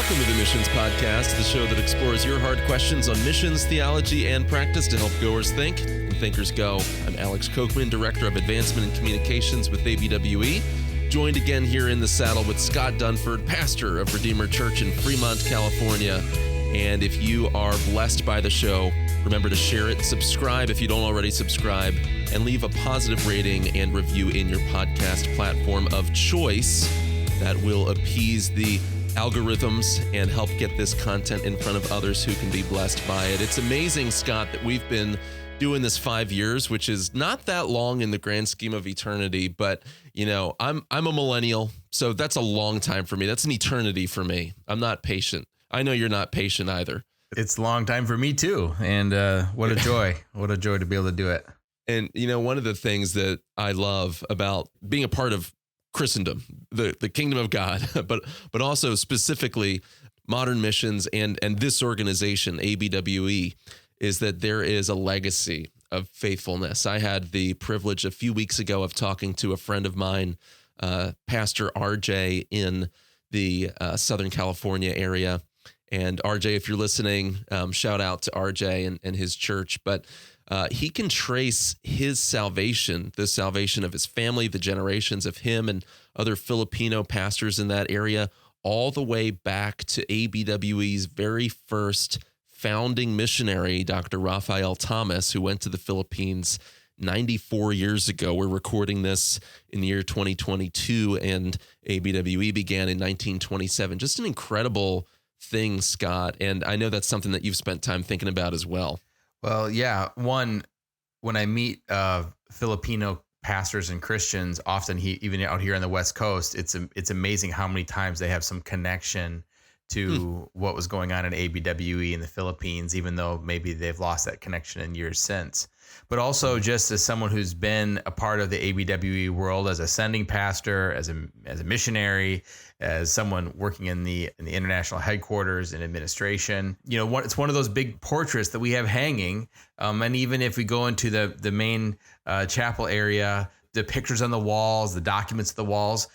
Welcome to the Missions Podcast, the show that explores your hard questions on missions, theology, and practice to help goers think and thinkers go. I'm Alex Kochman, Director of Advancement and Communications with ABWE, joined again here in the saddle with Scott Dunford, pastor of Redeemer Church in Fremont, California. And if you are blessed by the show, remember to share it, subscribe if you don't already subscribe, and leave a positive rating and review in your podcast platform of choice. That will appease the algorithms and help get this content in front of others who can be blessed by it. It's amazing, Scott, that we've been doing this 5 years, which is not that long in the grand scheme of eternity. But, you know, I'm a millennial, so that's a long time for me. That's an eternity for me. I'm not patient. I know you're not patient either. It's a long time for me too. And what a joy. What a joy to be able to do it. And, you know, one of the things that I love about being a part of Christendom, the kingdom of God, but also specifically modern missions and this organization, ABWE, is that there is a legacy of faithfulness. I had the privilege a few weeks ago of talking to a friend of mine, Pastor RJ in the Southern California area. And RJ, if you're listening, shout out to RJ and his church. But he can trace his salvation, the salvation of his family, the generations of him and other Filipino pastors in that area, all the way back to ABWE's very first founding missionary, Dr. Raphael Thomas, who went to the Philippines 94 years ago. We're recording this in the year 2022, and ABWE began in 1927. Just an incredible thing, Scott. And I know that's something that you've spent time thinking about as well. Well, yeah. One, when I meet Filipino pastors and Christians, often even out here on the West Coast, it's amazing how many times they have some connection to what was going on in ABWE in the Philippines, even though maybe they've lost that connection in years since. But also just as someone who's been a part of the ABWE world as a sending pastor, as a missionary, as someone working in the international headquarters and administration, you know, it's one of those big portraits that we have hanging. And even if we go into the main chapel area, the pictures on the walls, the documents on the walls,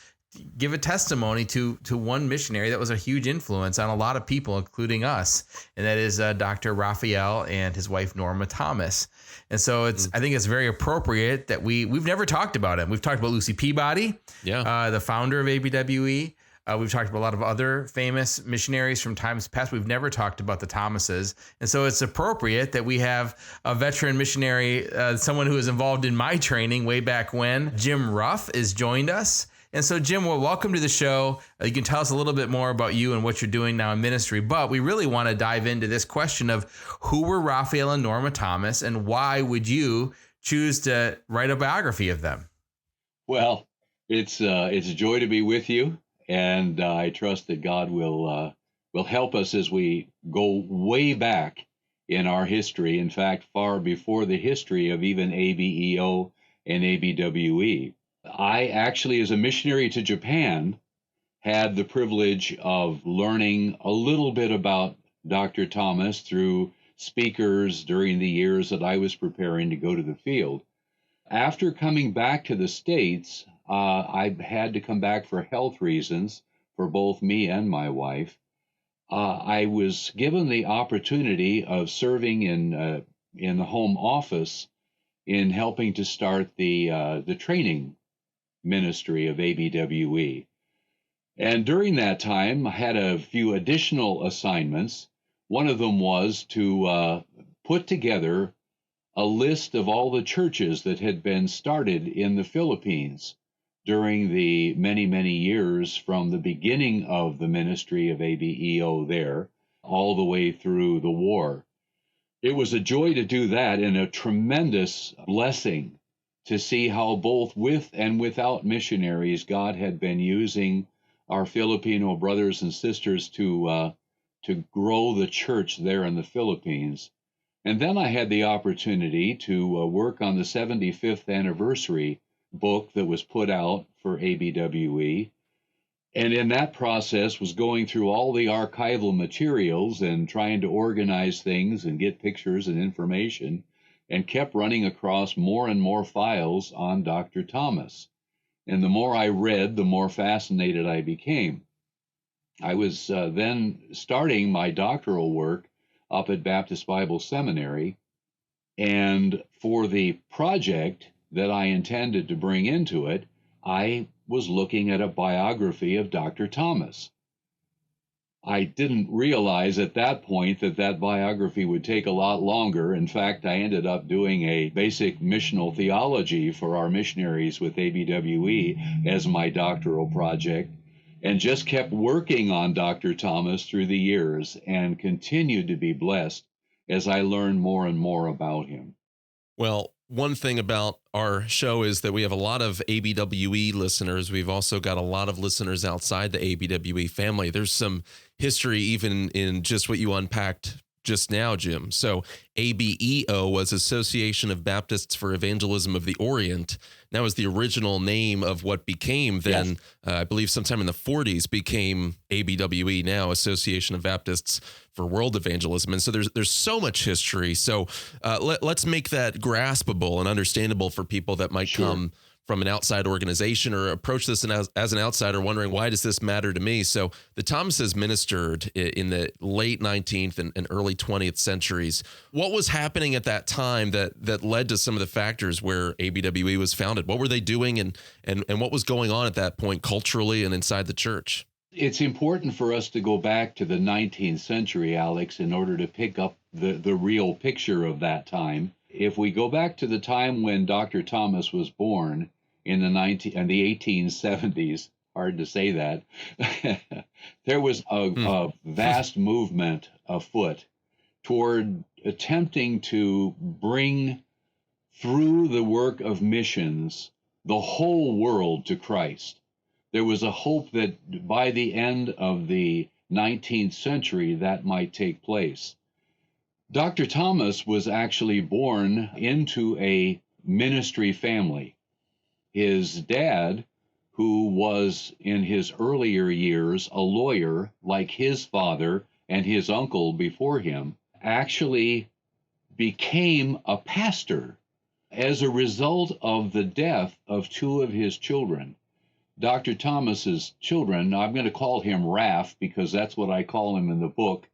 give a testimony to one missionary that was a huge influence on a lot of people, including us. And that is Dr. Raphael and his wife, Norma Thomas. And so I think it's very appropriate that we've never talked about him. We've talked about Lucy Peabody, the founder of ABWE. We've talked about a lot of other famous missionaries from times past. We've never talked about the Thomases. And so it's appropriate that we have a veteran missionary, someone who was involved in my training way back when. Jim Ruff is joined us. And so, Jim, well, welcome to the show. You can tell us a little bit more about you and what you're doing now in ministry, but we really want to dive into this question of who were Raphael and Norma Thomas, and why would you choose to write a biography of them? Well, it's a joy to be with you, and I trust that God will help us as we go way back in our history. In fact, far before the history of even ABEO and ABWE. I actually, as a missionary to Japan, had the privilege of learning a little bit about Dr. Thomas through speakers during the years that I was preparing to go to the field. After coming back to the States, I had to come back for health reasons for both me and my wife. I was given the opportunity of serving in the home office in helping to start the training ministry of ABWE. And during that time, I had a few additional assignments. One of them was to put together a list of all the churches that had been started in the Philippines during the many, many years from the beginning of the ministry of ABEO there all the way through the war. It was a joy to do that and a tremendous blessing to see how both with and without missionaries, God had been using our Filipino brothers and sisters to grow the church there in the Philippines. And then I had the opportunity to work on the 75th anniversary book that was put out for ABWE. And in that process was going through all the archival materials and trying to organize things and get pictures and information, and kept running across more and more files on Dr. Thomas. And the more I read, the more fascinated I became. I was then starting my doctoral work up at Baptist Bible Seminary. And for the project that I intended to bring into it, I was looking at a biography of Dr. Thomas. I didn't realize at that point that that biography would take a lot longer. In fact, I ended up doing a basic missional theology for our missionaries with ABWE as my doctoral project, and just kept working on Dr. Thomas through the years and continued to be blessed as I learned more and more about him. Well, one thing about our show is that we have a lot of ABWE listeners. We've also got a lot of listeners outside the ABWE family. There's some history even in just what you unpacked just now, Jim. So ABEO was Association of Baptists for Evangelism of the Orient. That was the original name of what became then, Yes. I believe sometime in the 40s, became ABWE, now Association of Baptists for World Evangelism. And so there's so much history. So let's make that graspable and understandable for people that might Sure. come from an outside organization or approach this as an outsider wondering, why does this matter to me? So the Thomases ministered in the late 19th and early 20th centuries. What was happening at that time that led to some of the factors where ABWE was founded? What were they doing and what was going on at that point culturally and inside the church? It's important for us to go back to the 19th century, Alex, in order to pick up the real picture of that time. If we go back to the time when Dr. Thomas was born in the 1870s, hard to say that, there was a vast movement afoot toward attempting to bring through the work of missions the whole world to Christ. There was a hope that by the end of the 19th century that might take place. Dr. Thomas was actually born into a ministry family. His dad, who was in his earlier years a lawyer like his father and his uncle before him, actually became a pastor as a result of the death of two of his children. Dr. Thomas's children, I'm going to call him Raph because that's what I call him in the book.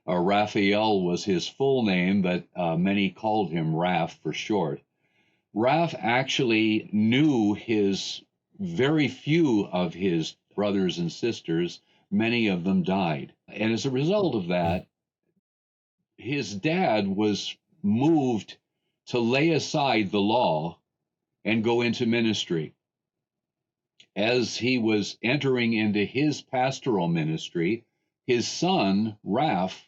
Raphael was his full name, but many called him Raph for short. Raph actually knew very few of his brothers and sisters. Many of them died. And as a result of that, his dad was moved to lay aside the law and go into ministry. As he was entering into his pastoral ministry, his son, Raph,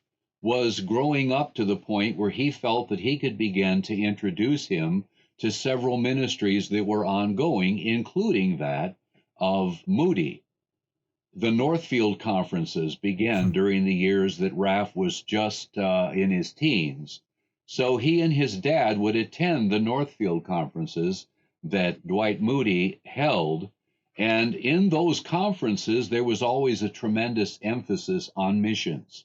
was growing up to the point where he felt that he could begin to introduce him to several ministries that were ongoing, including that of Moody. The Northfield conferences began during the years that Raph was just in his teens. So he and his dad would attend the Northfield conferences that Dwight Moody held. And in those conferences, there was always a tremendous emphasis on missions.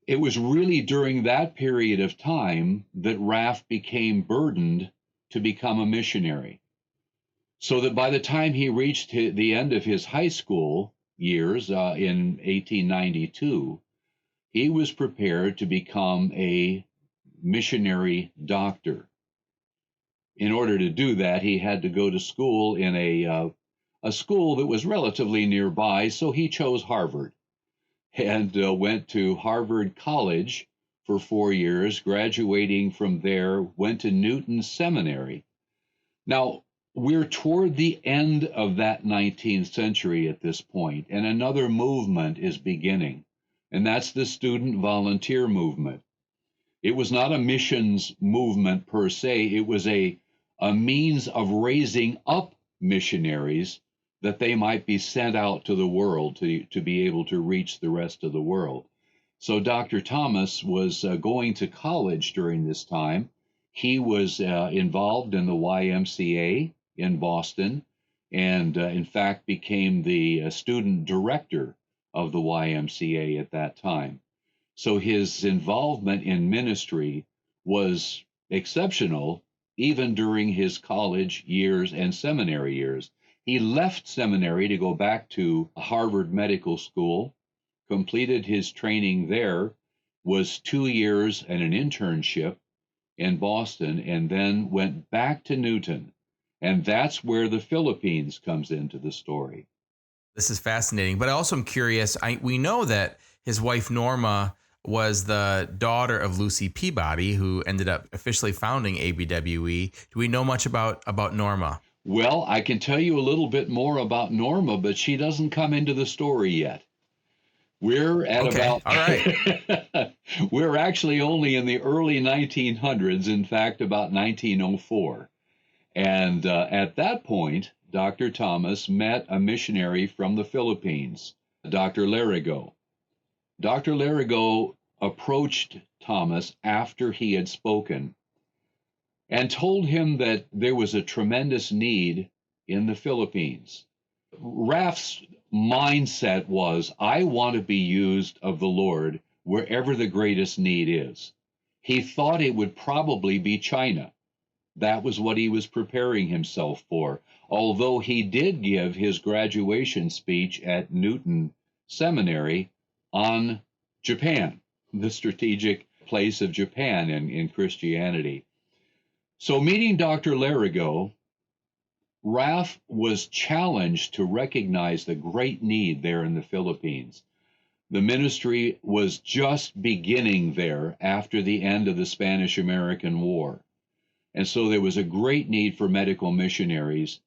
It was really during that period of time that Raph became burdened to become a missionary. So that by the time he reached the end of his high school years in 1892, he was prepared to become a missionary doctor. In order to do that, he had to go to school in a school that was relatively nearby, so he chose Harvard and went to Harvard College for 4 years, graduating from there, went to Newton Seminary. Now, we're toward the end of that 19th century at this point, and another movement is beginning, and that's the student volunteer movement. It was not a missions movement per se, it was a means of raising up missionaries that they might be sent out to the world to be able to reach the rest of the world. So Dr. Thomas was going to college during this time. He was involved in the YMCA in Boston and in fact became the student director of the YMCA at that time. So his involvement in ministry was exceptional even during his college years and seminary years. He left seminary to go back to Harvard Medical School completed his training there, was 2 years and an internship in Boston, and then went back to Newton. And that's where the Philippines comes into the story. This is fascinating, but I also am curious. We know that his wife Norma was the daughter of Lucy Peabody, who ended up officially founding ABWE. Do we know much about Norma? Well, I can tell you a little bit more about Norma, but she doesn't come into the story yet. We're at Okay. All right. We're actually only in the early 1900s, in fact, about 1904. And at that point, Dr. Thomas met a missionary from the Philippines, Dr. Larigo. Dr. Larigo approached Thomas after he had spoken and told him that there was a tremendous need in the Philippines. Raph's mindset was, I want to be used of the Lord wherever the greatest need is. He thought it would probably be China. That was what he was preparing himself for, although he did give his graduation speech at Newton Seminary on Japan, the strategic place of Japan in Christianity. So meeting Dr. Larigo, Raph was challenged to recognize the great need there in the Philippines. The ministry was just beginning there after the end of the Spanish-American War. And so there was a great need for medical missionaries.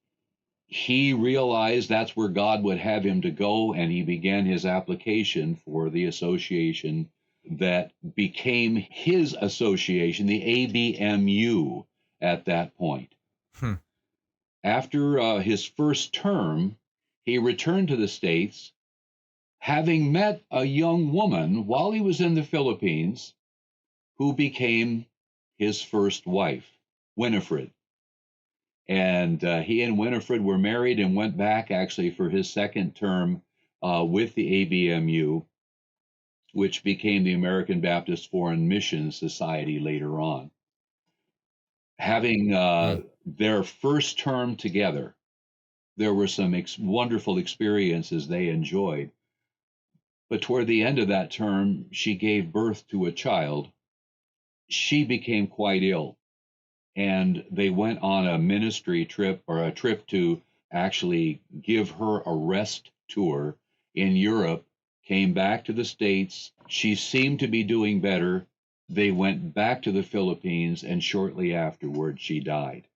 He realized that's where God would have him to go, and he began his application for the association that became his association, the ABMU, at that point. After his first term, he returned to the States, having met a young woman while he was in the Philippines, who became his first wife, Winifred. And he and Winifred were married and went back actually for his second term with the ABMU, which became the American Baptist Foreign Mission Society later on. Having their first term together, there were some wonderful experiences they enjoyed. But toward the end of that term, she gave birth to a child. She became quite ill, and they went on a ministry trip, or a trip to actually give her a rest tour in Europe, came back to the States. She seemed to be doing better. They went back to the Philippines, and shortly afterward, she died.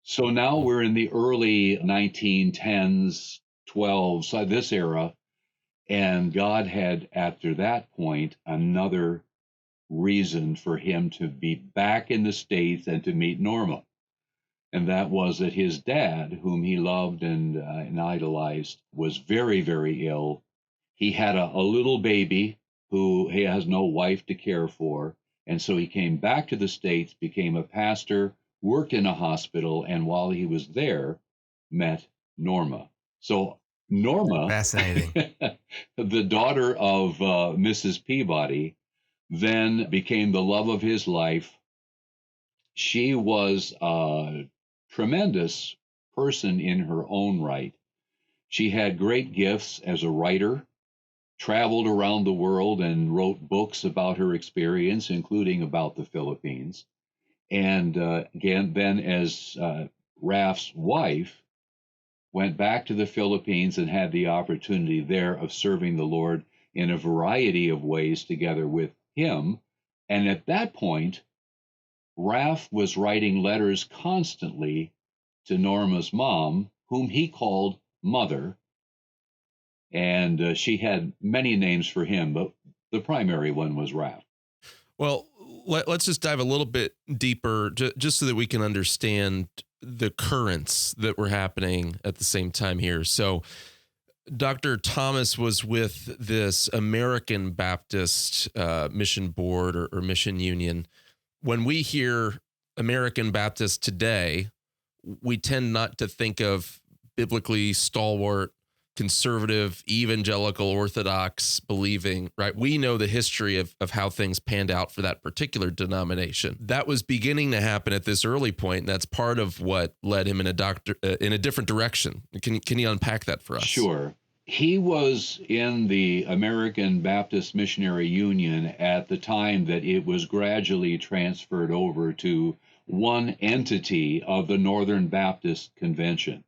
So now we're in the early 1910s, 12s, this era, and God had, after that point, another reason for him to be back in the States and to meet Norma. And that was that his dad, whom he loved and idolized, was very, very ill. He had a little baby who he has no wife to care for. And so he came back to the States, became a pastor, worked in a hospital, and while he was there, met Norma. So Norma, fascinating, the daughter of Mrs. Peabody, then became the love of his life. She was a tremendous person in her own right. She had great gifts as a writer, traveled around the world and wrote books about her experience, including about the Philippines. And again, then as Raph's wife, went back to the Philippines and had the opportunity there of serving the Lord in a variety of ways together with him. And at that point, Raph was writing letters constantly to Norma's mom, whom he called Mother. And she had many names for him, but the primary one was Raph. Well, let's just dive a little bit deeper, just so that we can understand the currents that were happening at the same time here. So Dr. Thomas was with this American Baptist Mission Board or Mission Union. When we hear American Baptist today, we tend not to think of biblically stalwart, conservative, evangelical, orthodox believing, right? We know the history of how things panned out for that particular denomination. That was beginning to happen at this early point, and that's part of what led him in a different direction. Can you unpack that for us? Sure. He was in the American Baptist Missionary Union at the time that it was gradually transferred over to one entity of the Northern Baptist Convention.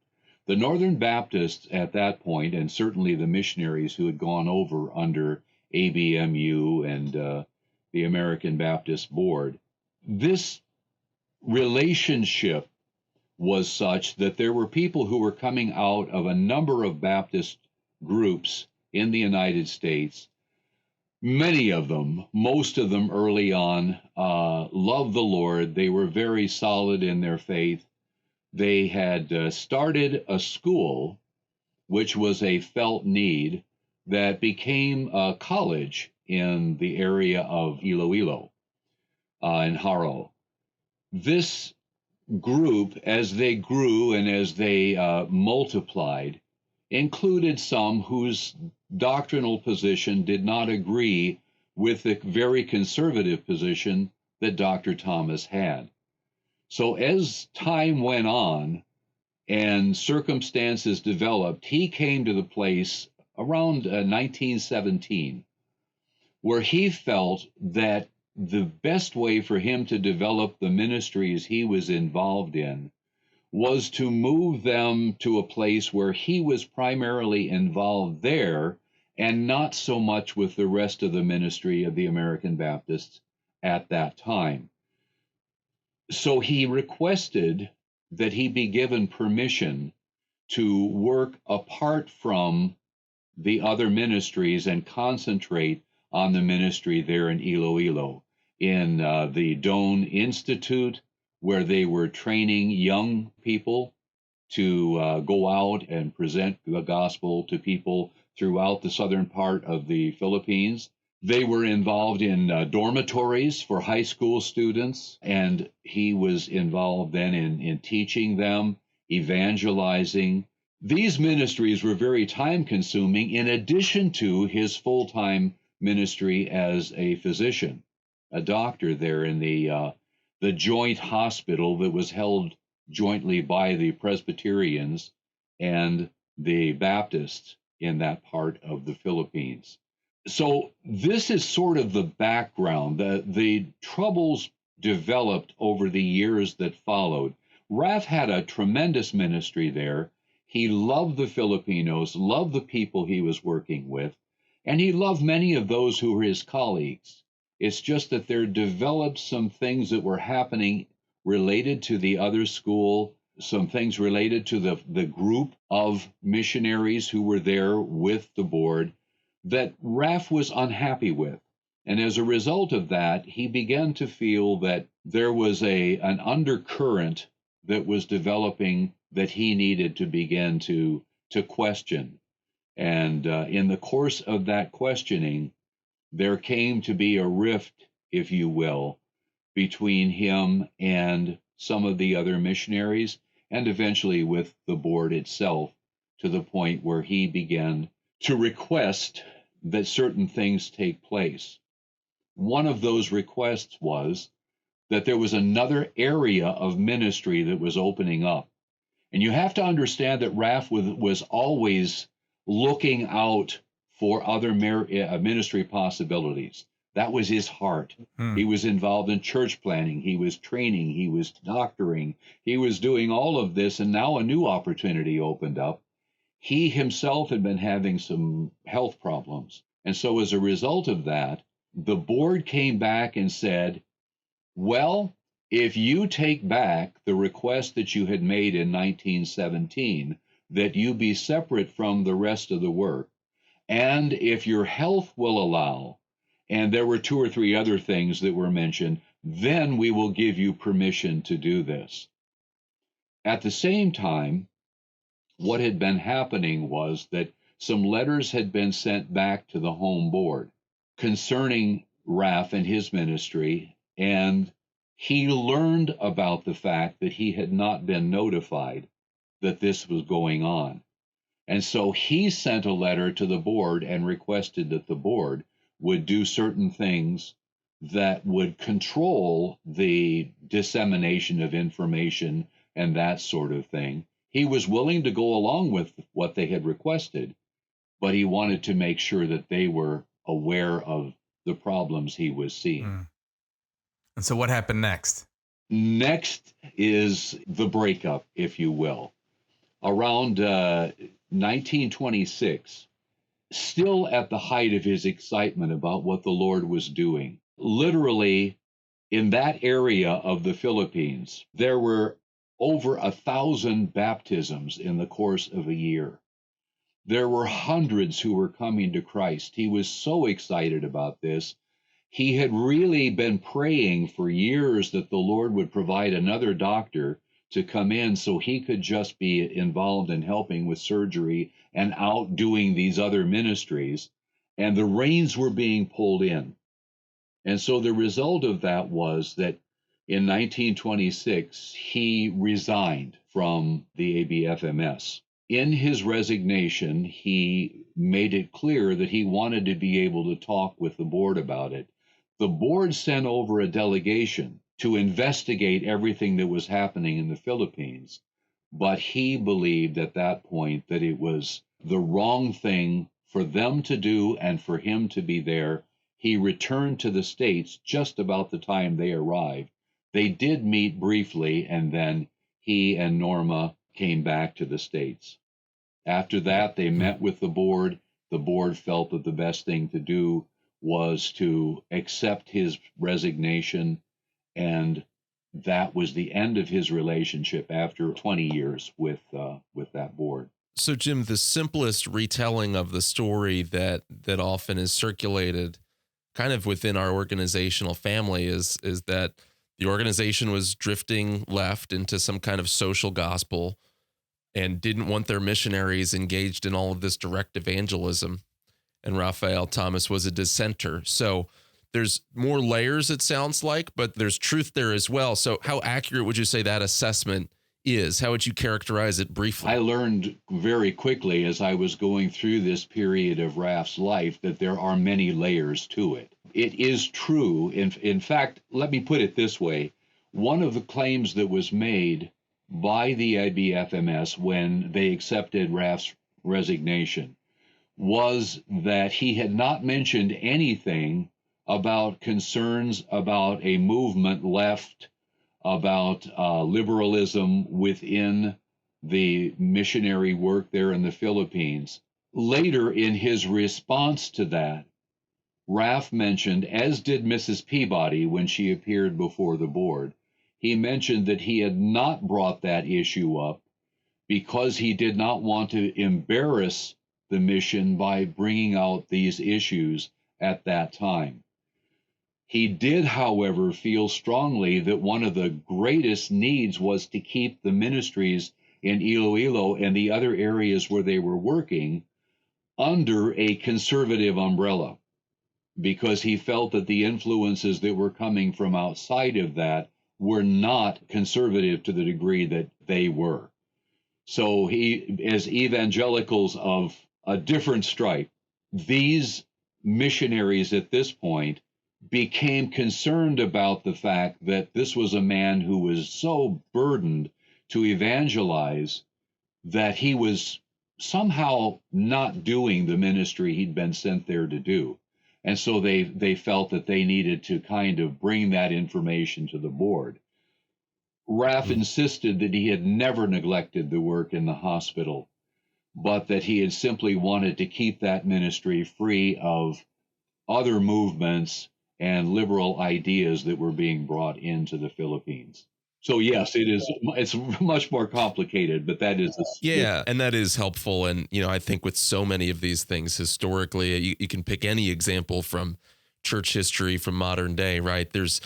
The Northern Baptists at that point, and certainly the missionaries who had gone over under ABMU and the American Baptist Board, this relationship was such that there were people who were coming out of a number of Baptist groups in the United States. Many of them, most of them early on, loved the Lord. They were very solid in their faith. They had started a school, which was a felt need, that became a college in the area of Iloilo in Haro. This group, as they grew and as they multiplied, included some whose doctrinal position did not agree with the very conservative position that Dr. Thomas had. So as time went on and circumstances developed, he came to the place around 1917 where he felt that the best way for him to develop the ministries he was involved in was to move them to a place where he was primarily involved there and not so much with the rest of the ministry of the American Baptists at that time. So he requested that he be given permission to work apart from the other ministries and concentrate on the ministry there in Iloilo, in the Doan Institute, where they were training young people to go out and present the gospel to people throughout the southern part of the Philippines. They were involved in dormitories for high school students, and he was involved then in teaching them, evangelizing. These ministries were very time-consuming in addition to his full-time ministry as a physician, a doctor there in the joint hospital that was held jointly by the Presbyterians and the Baptists in that part of the Philippines. So this is sort of the background. The troubles developed over the years that followed. Raph had a tremendous ministry there. He loved the Filipinos, loved the people he was working with, and he loved many of those who were his colleagues. It's just that there developed some things that were happening related to the other school, some things related to the group of missionaries who were there with the board that Raph was unhappy with. And as a result of that, he began to feel that there was an undercurrent that was developing that he needed to begin to question. And in the course of that questioning, there came to be a rift, if you will, between him and some of the other missionaries, and eventually with the board itself, to the point where he began to request that certain things take place. One of those requests was that there was another area of ministry that was opening up. And you have to understand that Raph was always looking out for other ministry possibilities. That was his heart. He was involved in church planning. He was training. He was doctoring. He was doing all of this, and now a new opportunity opened up. He himself had been having some health problems. And so as a result of that, the board came back and said, well, if you take back the request that you had made in 1917, that you be separate from the rest of the work, and if your health will allow, and there were 2 or 3 other things that were mentioned, then we will give you permission to do this. At the same time, what had been happening was that some letters had been sent back to the home board concerning Raph and his ministry, and he learned about the fact that he had not been notified that this was going on. And so he sent a letter to the board and requested that the board would do certain things that would control the dissemination of information and that sort of thing. He was willing to go along with what they had requested, but he wanted to make sure that they were aware of the problems he was seeing. Mm. And so what happened next? Next is the breakup, if you will. Around 1926, still at the height of his excitement about what the Lord was doing, literally in that area of the Philippines, there were over 1,000 baptisms in the course of a year. There were hundreds who were coming to Christ. He was so excited about this. He had really been praying for years that the Lord would provide another doctor to come in so he could just be involved in helping with surgery and out doing these other ministries. And the reins were being pulled in. And so the result of that was that in 1926, he resigned from the ABFMS. In his resignation, he made it clear that he wanted to be able to talk with the board about it. The board sent over a delegation to investigate everything that was happening in the Philippines, but he believed at that point that it was the wrong thing for them to do and for him to be there. He returned to the States just about the time they arrived. They did meet briefly, and then he and Norma came back to the States. After that, they met with the board. The board felt that the best thing to do was to accept his resignation, and that was the end of his relationship after 20 years with that board. So, Jim, the simplest retelling of the story that often is circulated kind of within our organizational family is that the organization was drifting left into some kind of social gospel and didn't want their missionaries engaged in all of this direct evangelism. And Raphael Thomas was a dissenter. So there's more layers, it sounds like, but there's truth there as well. So how accurate would you say that assessment is? How would you characterize it briefly? I learned very quickly as I was going through this period of Raph's life that there are many layers to it. It is true. In fact, let me put it this way. One of the claims that was made by the IBFMS when they accepted Raph's resignation was that he had not mentioned anything about concerns about a movement left, about liberalism within the missionary work there in the Philippines. Later, in his response to that, Raph mentioned, as did Mrs. Peabody when she appeared before the board, he mentioned that he had not brought that issue up because he did not want to embarrass the mission by bringing out these issues at that time. He did, however, feel strongly that one of the greatest needs was to keep the ministries in Iloilo and the other areas where they were working under a conservative umbrella, because he felt that the influences that were coming from outside of that were not conservative to the degree that they were. So he, as evangelicals of a different stripe, these missionaries at this point became concerned about the fact that this was a man who was so burdened to evangelize that he was somehow not doing the ministry he'd been sent there to do. And so they felt that they needed to kind of bring that information to the board. Raph insisted that he had never neglected the work in the hospital, but that he had simply wanted to keep that ministry free of other movements and liberal ideas that were being brought into the Philippines. So yes, it's much more complicated, but that is and that is helpful. And I think with so many of these things historically, you can pick any example from church history, from modern day, right? There's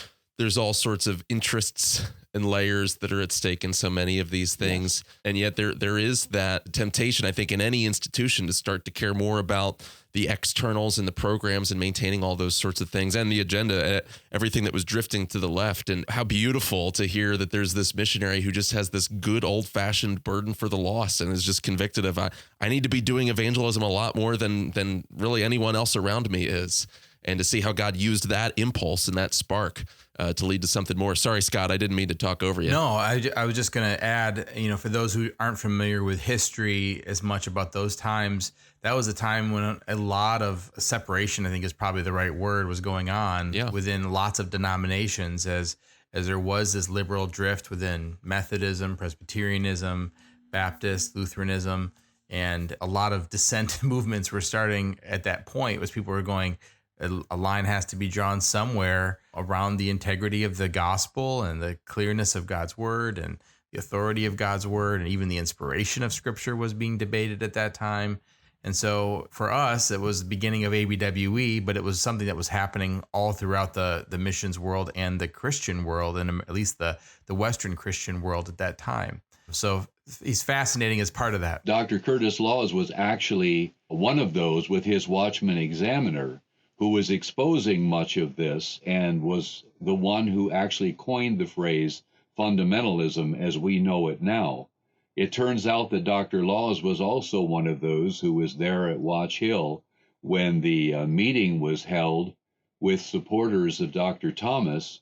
all sorts of interests and layers that are at stake in so many of these things. Yes. And yet there is that temptation, I think, in any institution to start to care more about the externals and the programs and maintaining all those sorts of things and the agenda, everything that was drifting to the left. And how beautiful to hear that there's this missionary who just has this good old fashioned burden for the lost and is just convicted of, I need to be doing evangelism a lot more than really anyone else around me is. and to see how God used that impulse and that spark to lead to something more. Sorry, Scott, I didn't mean to talk over you. No, I was just going to add, for those who aren't familiar with history as much about those times, that was a time when a lot of separation, I think is probably the right word, was going on within lots of denominations as there was this liberal drift within Methodism, Presbyterianism, Baptist, Lutheranism, and a lot of dissent movements were starting at that point, was people were going, a line has to be drawn somewhere around the integrity of the gospel and the clearness of God's word and the authority of God's word, and even the inspiration of scripture was being debated at that time. And so for us, it was the beginning of ABWE, but it was something that was happening all throughout the missions world and the Christian world, and at least the Western Christian world at that time. So he's fascinating as part of that. Dr. Curtis Laws was actually one of those with his Watchman Examiner, who was exposing much of this and was the one who actually coined the phrase fundamentalism as we know it now. It turns out that Dr. Laws was also one of those who was there at Watch Hill when the meeting was held with supporters of Dr. Thomas,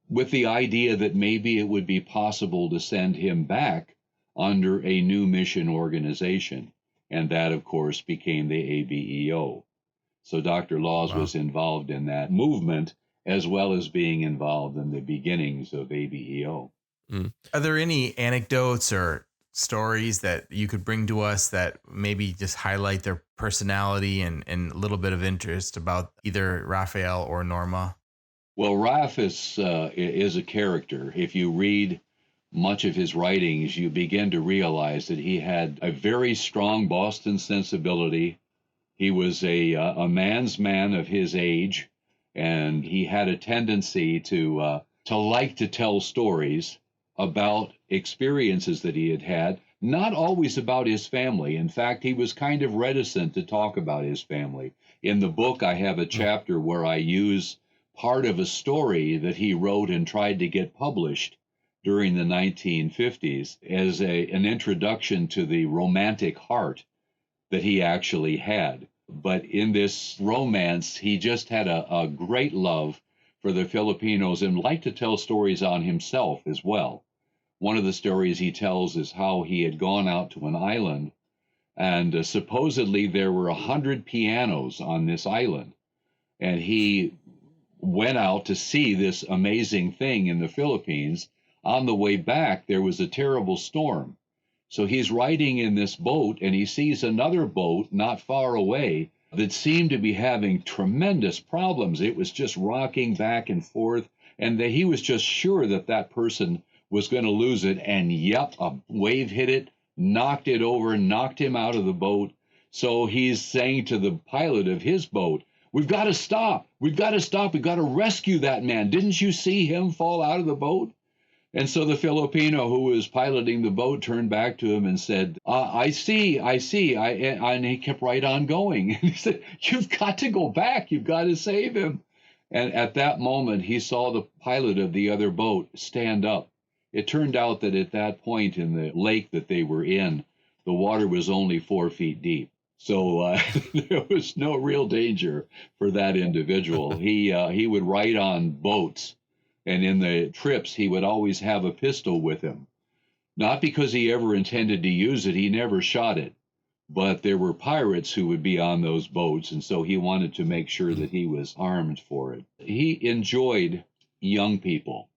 with the idea that maybe it would be possible to send him back under a new mission organization. And that, of course, became the ABEO. So Dr. Laws was involved in that movement, as well as being involved in the beginnings of ABEO. Are there any anecdotes or stories that you could bring to us that maybe just highlight their personality and a little bit of interest about either Raphael or Norma? Well, Raph is a character. If you read much of his writings, you begin to realize that he had a very strong Boston sensibility. He was a man's man of his age, and he had a tendency to like to tell stories about experiences that he had had, not always about his family. In fact, he was kind of reticent to talk about his family. In the book, I have a chapter where I use part of a story that he wrote and tried to get published during the 1950s as an introduction to the romantic heart that he actually had. But in this romance, he just had a great love for the Filipinos and liked to tell stories on himself as well. One of the stories he tells is how he had gone out to an island, and supposedly there were 100 pianos on this island. And he went out to see this amazing thing in the Philippines. On the way back, there was a terrible storm. So he's riding in this boat, and he sees another boat not far away that seemed to be having tremendous problems. It was just rocking back and forth, and he was just sure that that person was going to lose it. And yep, a wave hit it, knocked it over, knocked him out of the boat. So he's saying to the pilot of his boat, "We've got to stop. We've got to stop. We've got to rescue that man. Didn't you see him fall out of the boat?" And so the Filipino who was piloting the boat turned back to him and said, I see. And he kept right on going. And he said, "You've got to go back. You've got to save him." And at that moment, he saw the pilot of the other boat stand up. It turned out that at that point in the lake that they were in, the water was only 4 feet deep. So there was no real danger for that individual. He would ride on boats. And in the trips, he would always have a pistol with him. Not because he ever intended to use it, he never shot it. But there were pirates who would be on those boats, and so he wanted to make sure that he was armed for it. He enjoyed young people.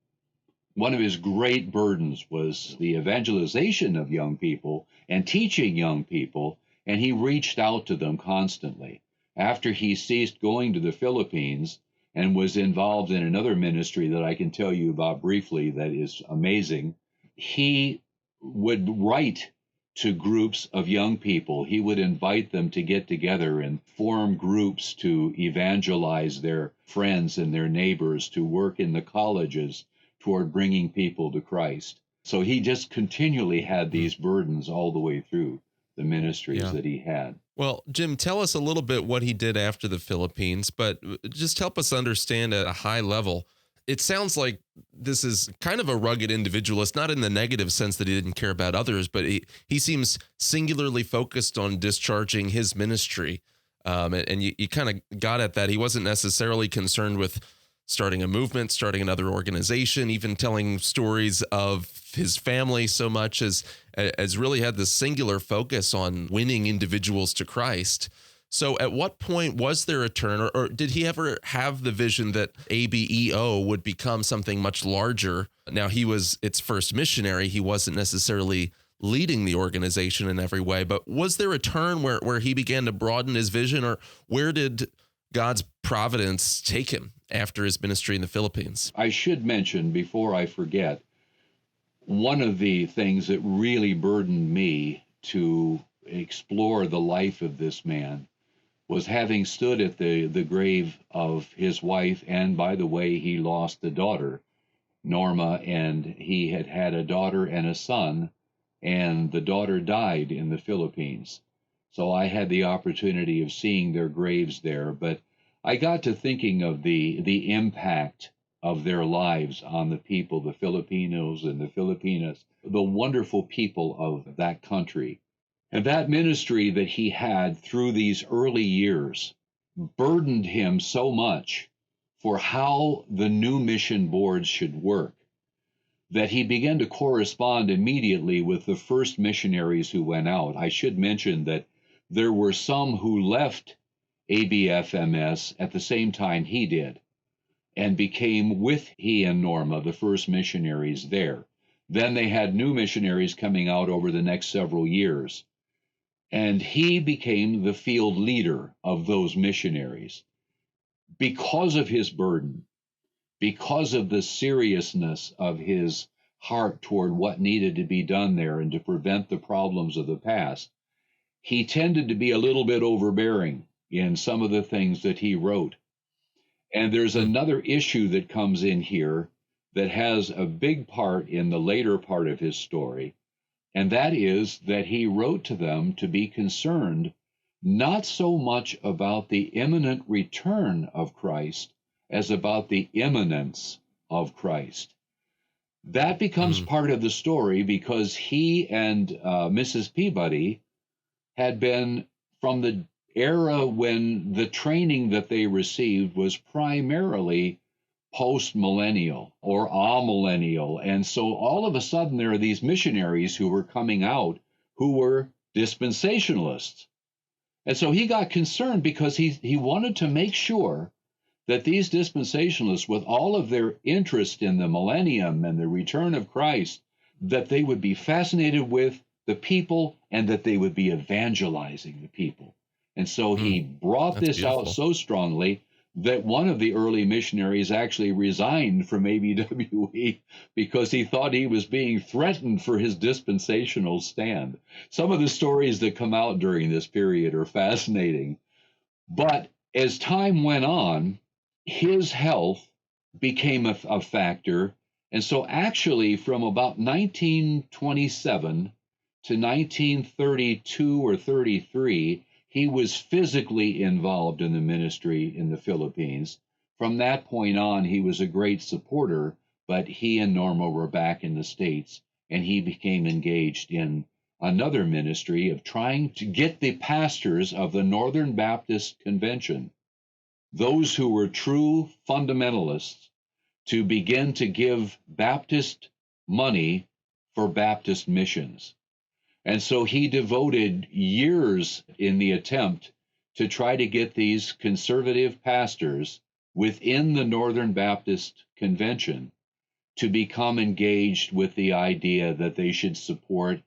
One of his great burdens was the evangelization of young people and teaching young people, and he reached out to them constantly. After he ceased going to the Philippines, and was involved in another ministry that I can tell you about briefly that is amazing, he would write to groups of young people. He would invite them to get together and form groups to evangelize their friends and their neighbors, to work in the colleges toward bringing people to Christ. So he just continually had these burdens all the way through the ministries that he had. Well, Jim, tell us a little bit what he did after the Philippines, but just help us understand at a high level. It sounds like this is kind of a rugged individualist, not in the negative sense that he didn't care about others, but he seems singularly focused on discharging his ministry And you kind of got at that. He wasn't necessarily concerned with starting a movement, starting another organization, even telling stories of his family so much as really had this singular focus on winning individuals to Christ. So at what point was there a turn, or did he ever have the vision that ABEO would become something much larger? Now, he was its first missionary. He wasn't necessarily leading the organization in every way, but was there a turn where he began to broaden his vision, or where did God's providence take him after his ministry in the Philippines? I should mention, before I forget, one of the things that really burdened me to explore the life of this man was having stood at the grave of his wife, and by the way, he lost a daughter, Norma, and he had had a daughter and a son, and the daughter died in the Philippines. So I had the opportunity of seeing their graves there, but I got to thinking of the impact of their lives on the people, the Filipinos and the Filipinas, the wonderful people of that country. And that ministry that he had through these early years burdened him so much for how the new mission boards should work that he began to correspond immediately with the first missionaries who went out. I should mention that there were some who left ABFMS at the same time he did and became, with he and Norma, the first missionaries there. Then they had new missionaries coming out over the next several years. And he became the field leader of those missionaries because of his burden, because of the seriousness of his heart toward what needed to be done there and to prevent the problems of the past. He tended to be a little bit overbearing in some of the things that he wrote. And there's another issue that comes in here that has a big part in the later part of his story, and that is that he wrote to them to be concerned not so much about the imminent return of Christ as about the imminence of Christ. That becomes part of the story because he and Mrs. Peabody had been, from the era when the training that they received was primarily post-millennial or amillennial. And so all of a sudden there are these missionaries who were coming out who were dispensationalists. And so he got concerned because he wanted to make sure that these dispensationalists, with all of their interest in the millennium and the return of Christ, that they would be fascinated with the people and that they would be evangelizing the people. And so he brought this out so strongly that one of the early missionaries actually resigned from ABWE because he thought he was being threatened for his dispensational stand. Some of the stories that come out during this period are fascinating. But as time went on, his health became a factor. And so actually from about 1927 to 1932 or 33, he was physically involved in the ministry in the Philippines. From that point on, he was a great supporter, but he and Norma were back in the States, and he became engaged in another ministry of trying to get the pastors of the Northern Baptist Convention, those who were true fundamentalists, to begin to give Baptist money for Baptist missions. And so he devoted years in the attempt to try to get these conservative pastors within the Northern Baptist Convention to become engaged with the idea that they should support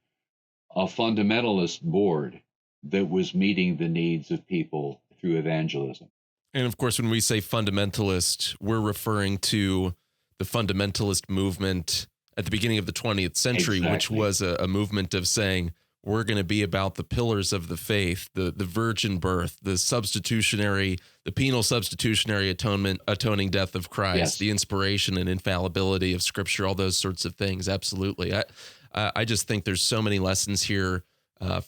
a fundamentalist board that was meeting the needs of people through evangelism. And of course, when we say fundamentalist, we're referring to the fundamentalist movement at the beginning of the 20th century, Exactly. which was a movement of saying, we're going to be about the pillars of the faith, the virgin birth, the penal substitutionary atoning death of Christ, Yes. the inspiration and infallibility of Scripture, all those sorts of things. Absolutely. I just think there's so many lessons here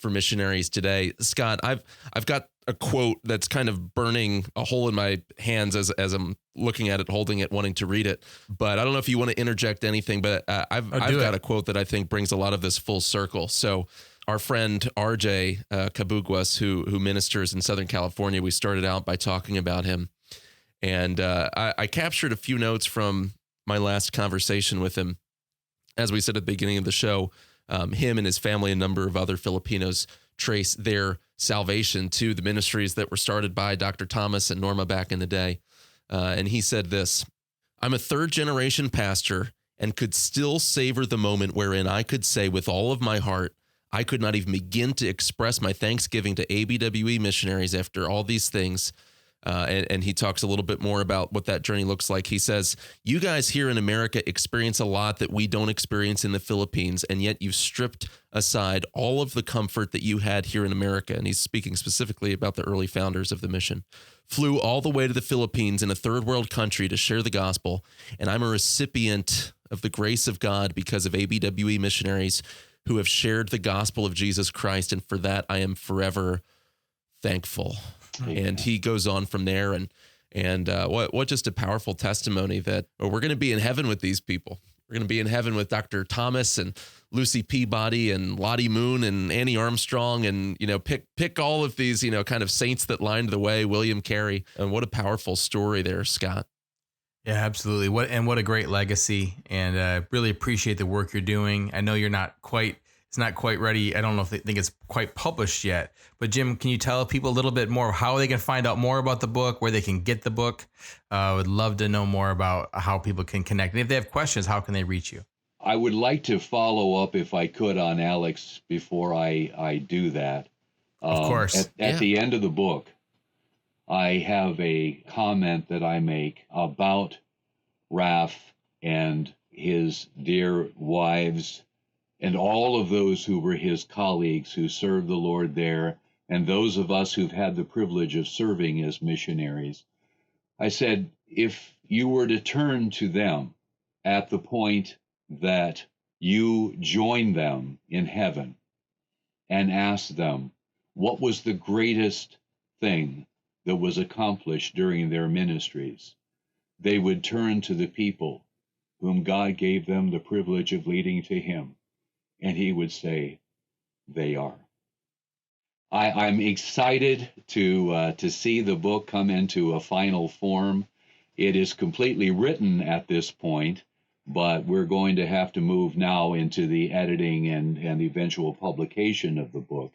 for missionaries today. Scott, I've got a quote that's kind of burning a hole in my hands as I'm looking at it, holding it, wanting to read it. But I don't know if you want to interject anything, but I've got a quote that I think brings a lot of this full circle. So our friend RJ Kabugwas, who ministers in Southern California, we started out by talking about him. And I captured a few notes from my last conversation with him. As we said at the beginning of the show, him and his family, a number of other Filipinos, trace their salvation to the ministries that were started by Dr. Thomas and Norma back in the day. And he said this: "I'm a third-generation pastor and could still savor the moment wherein I could say with all of my heart, I could not even begin to express my thanksgiving to ABWE missionaries after all these things." And he talks a little bit more about what that journey looks like. He says, "You guys here in America experience a lot that we don't experience in the Philippines, and yet you've stripped aside all of the comfort that you had here in America." And he's speaking specifically about the early founders of the mission. "Flew all the way to the Philippines in a third world country to share the gospel, and I'm a recipient of the grace of God because of ABWE missionaries who have shared the gospel of Jesus Christ, and for that I am forever thankful." Amen. And he goes on from there, and what just a powerful testimony that we're going to be in heaven with these people. We're going to be in heaven with Dr. Thomas and Lucy Peabody and Lottie Moon and Annie Armstrong, and pick all of these kind of saints that lined the way. William Carey, and what a powerful story there, Scott. Yeah, absolutely. What a great legacy, and really appreciate the work you're doing. I know it's not quite ready. I don't know if they think it's quite published yet, but Jim, can you tell people a little bit more of how they can find out more about the book, where they can get the book? I would love to know more about how people can connect. And if they have questions, how can they reach you? I would like to follow up, if I could, on Alex before I do that. Of course. At the end of the book, I have a comment that I make about Raph and his dear wives and all of those who were his colleagues who served the Lord there, and those of us who've had the privilege of serving as missionaries. I said, if you were to turn to them at the point that you join them in heaven and ask them, what was the greatest thing that was accomplished during their ministries, they would turn to the people whom God gave them the privilege of leading to him. And he would say, they are. I'm excited to see the book come into a final form. It is completely written at this point, but we're going to have to move now into the editing and the eventual publication of the book.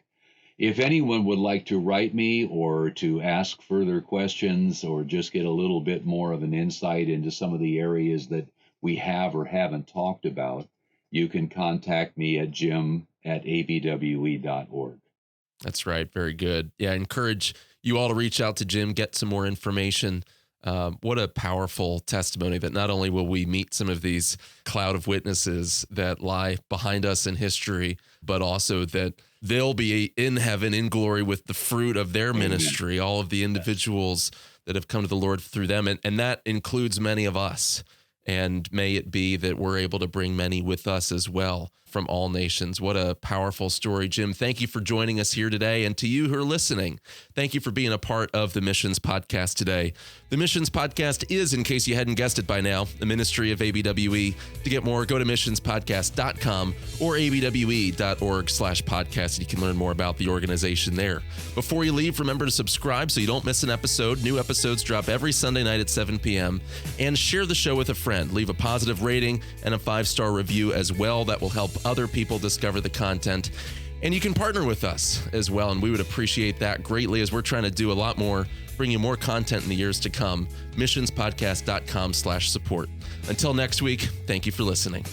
If anyone would like to write me or to ask further questions or just get a little bit more of an insight into some of the areas that we have or haven't talked about, you can contact me at jim@abwe.org. That's right. Very good. Yeah, I encourage you all to reach out to Jim, get some more information. What a powerful testimony that not only will we meet some of these cloud of witnesses that lie behind us in history, but also that they'll be in heaven in glory with the fruit of their ministry, all of the individuals that have come to the Lord through them. And that includes many of us. And may it be that we're able to bring many with us as well from all nations. What a powerful story, Jim. Thank you for joining us here today. And to you who are listening, thank you for being a part of the Missions Podcast today. The Missions Podcast is, in case you hadn't guessed it by now, the ministry of ABWE. To get more, go to missionspodcast.com or abwe.org/podcast. You can learn more about the organization there. Before you leave, remember to subscribe so you don't miss an episode. New episodes drop every Sunday night at 7 p.m. And share the show with a friend. Leave a positive rating and a 5-star review as well. That will help other people discover the content. And you can partner with us as well, and we would appreciate that greatly as we're trying to do a lot more, bring you more content in the years to come. missionspodcast.com/support. Until next week, thank you for listening.